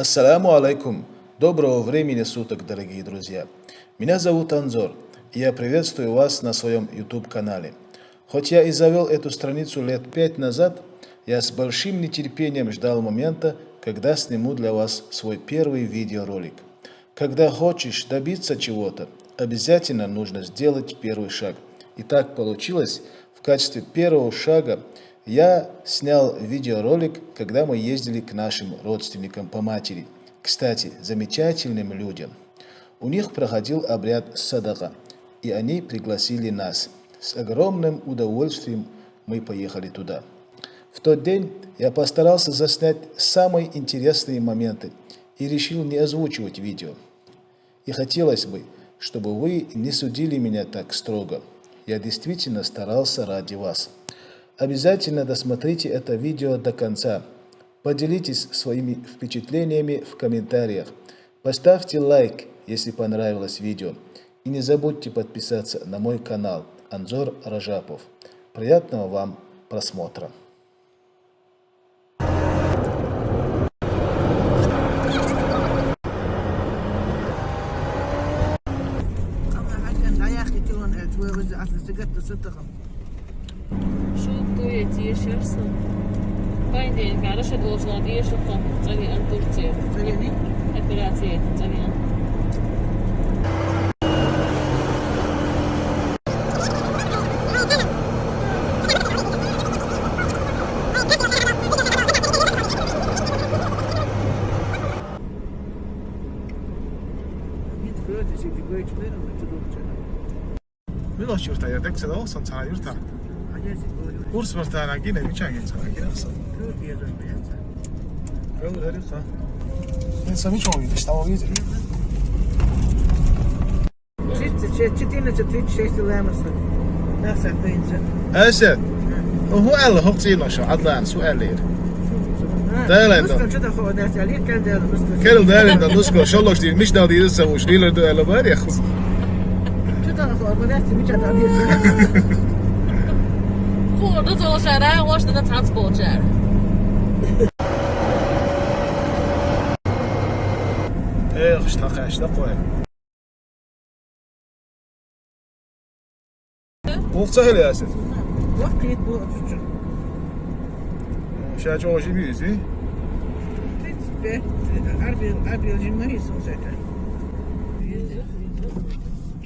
Ассаляму алейкум. Доброго времени суток, дорогие друзья. Меня зовут Анзор, и я приветствую вас на своем YouTube-канале. Хоть я и завел эту страницу лет 5 назад, я с большим нетерпением ждал момента, когда сниму для вас свой первый видеоролик. Когда хочешь добиться чего-то, обязательно нужно сделать первый шаг. И так получилось, в качестве первого шага я снял видеоролик, когда мы ездили к нашим родственникам по матери. Кстати, замечательным людям. У них проходил обряд садака, и они пригласили нас. С огромным удовольствием мы поехали туда. В тот день я постарался заснять самые интересные моменты и решил не озвучивать видео. И хотелось бы, чтобы вы не судили меня так строго. Я действительно старался ради вас. Обязательно досмотрите это видео до конца. Поделитесь своими впечатлениями в комментариях. Поставьте лайк, если понравилось видео. И не забудьте подписаться на мой канал Анзор Ражапов. Приятного вам просмотра. شو طويت يشرسن بايدين قاعدة должна يشرسن تاني أن ترتين تاني أكلاتي تاني Milos juurta ja tekee seda osan saa juurta. Kurs varta aina kinni, mitä saa kirjassa. Kyllä, erissä. Ensin mitä on sitä on viisi. Четыре четыре шесть лемоса. Нахса пенза. Äse. Hur alla har till så alla så är Täällä Kerro täällä on usko shallosti mistä on idessä muus niillä täällä väriä. Voor dat was er daar was dat transport jaar. اشتاق qoy. Olsa hele Yasin. Vakit bu çocuk. Şahı hoşu büyüsü. Арбил жимарис он зака.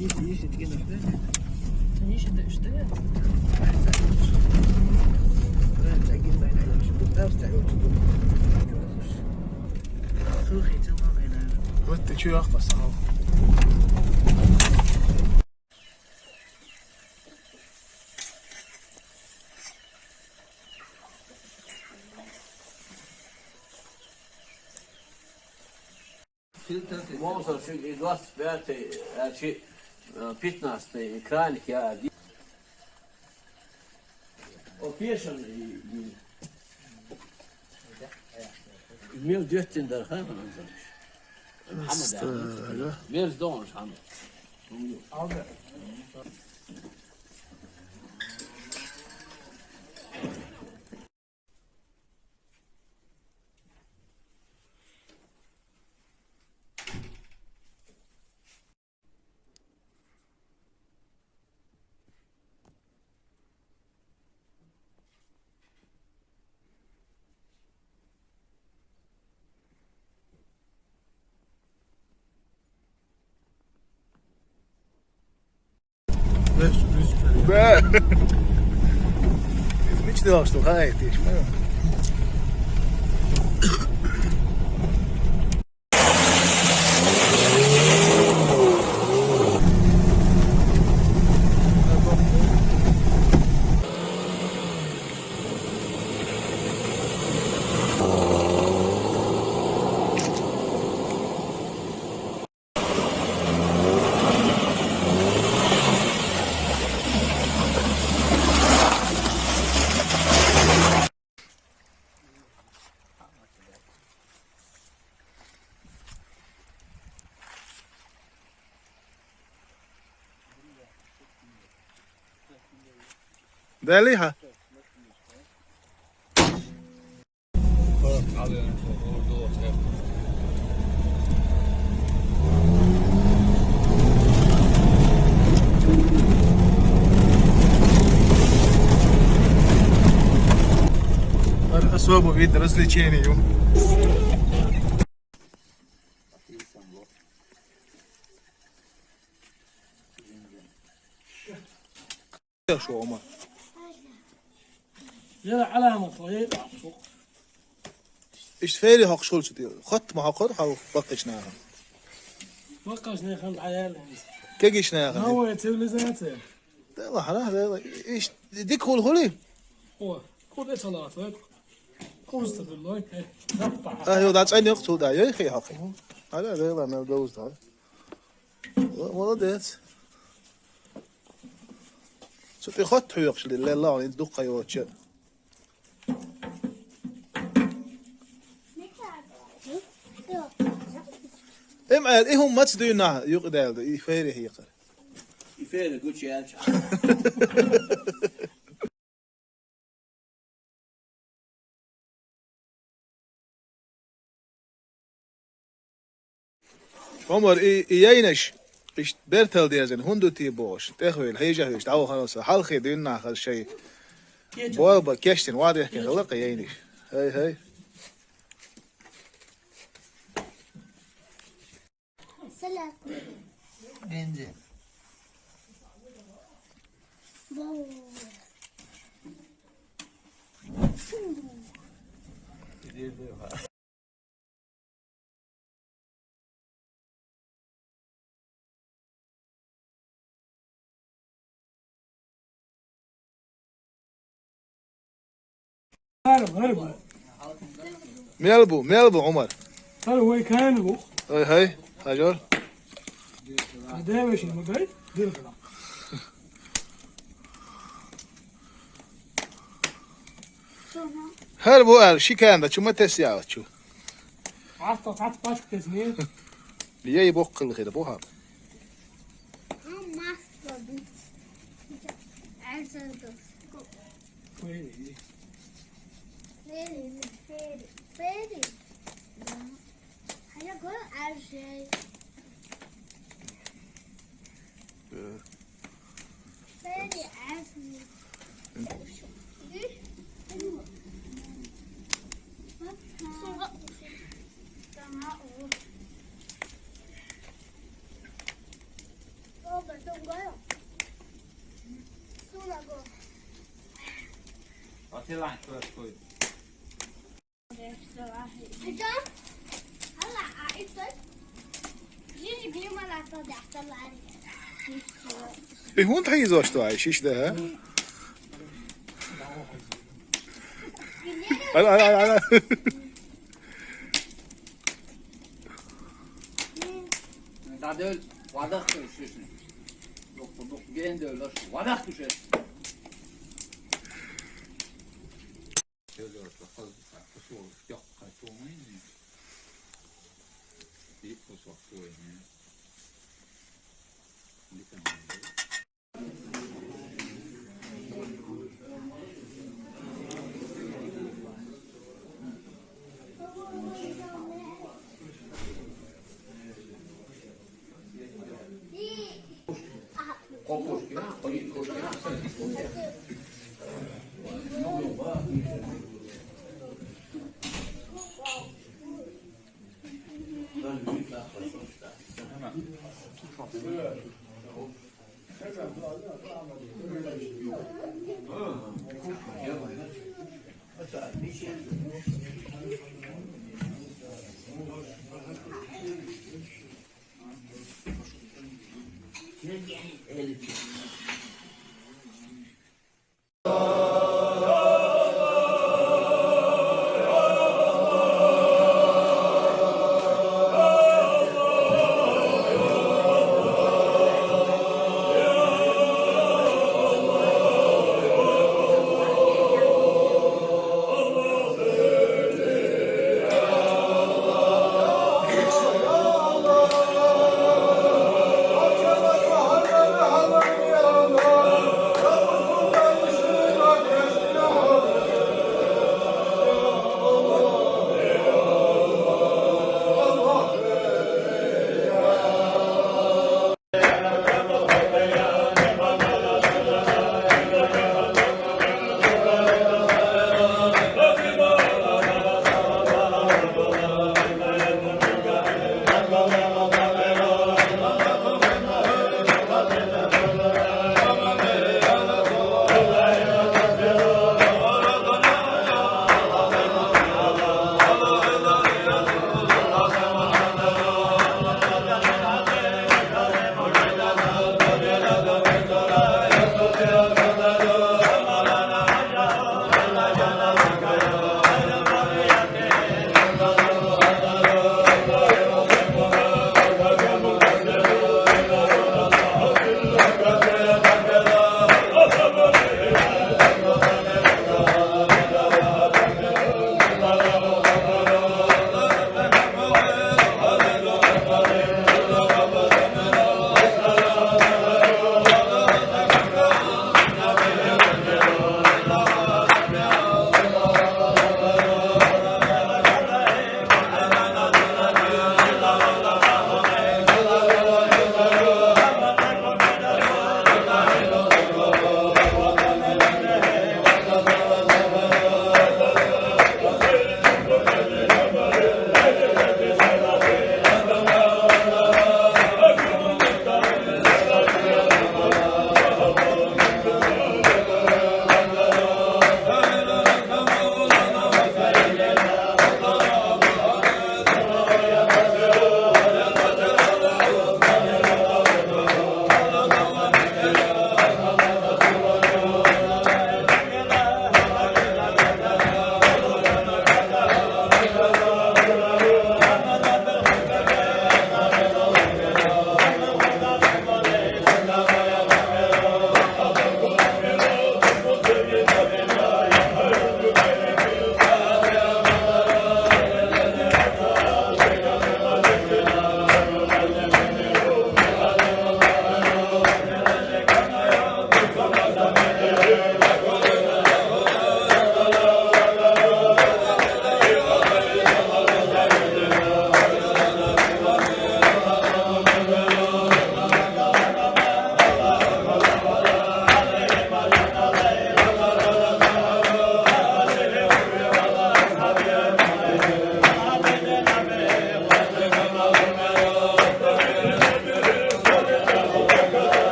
Киси есть такие нужны. Они считают, что это. Vot şu yakmasın al. Monster şu 25. Şey 15. Kranik ya. O pierwszą Mil döttin der hem Hamad. Mil don Hamad. Aldı. Be. Nici de asta, hai, ești, mă. Deli ha. Особо вид развлечений. شو عمر يلا علامة طويلة فوق. ايش فيري هاق شولش دي خط ما هاقر هاو بقش ناها وقش نيخن عيال. كيش ناها هو يتولي ذاته. ده حنا ايش ديك هو الهولي هو كل صلاة قوست بالله. نقطع. ايوه ده عيني اقصد ده يا اخي هاقي هذا ده انا دوز ده والله ده شوفي خط حيوقش لله الله يعني دقة يوتش ام قال ايه هم ماتش دو ناه يقدر ده يفيري هي قال يفعل good chance. عمر ايينش ايش بيرتل ديزن هندو تي بوش تخويل هيجا هيش تعو خلاص حلخي دينا اخر شيء بابا كشتن واضح كي خلق ايينش هاي سلام Bence. هرب. ميلبو عمر هو كان هو. هاي هاجر ده مش المجاي. دير كلام. هربو قال شي كان ده شو ما تسيا شو عرفت باش تزنين. بيجي بوق الغير بوها هلا عيطت جيجي بيوم لا تضيع طلع عليك ايه هون تحيزو اشتو عايش ايش ده ها لا Dadel wadak kuşusun. Yok gelen de öyle. Wadak kuşusun. Yok kaçoğmayın. Bir kusok koyun.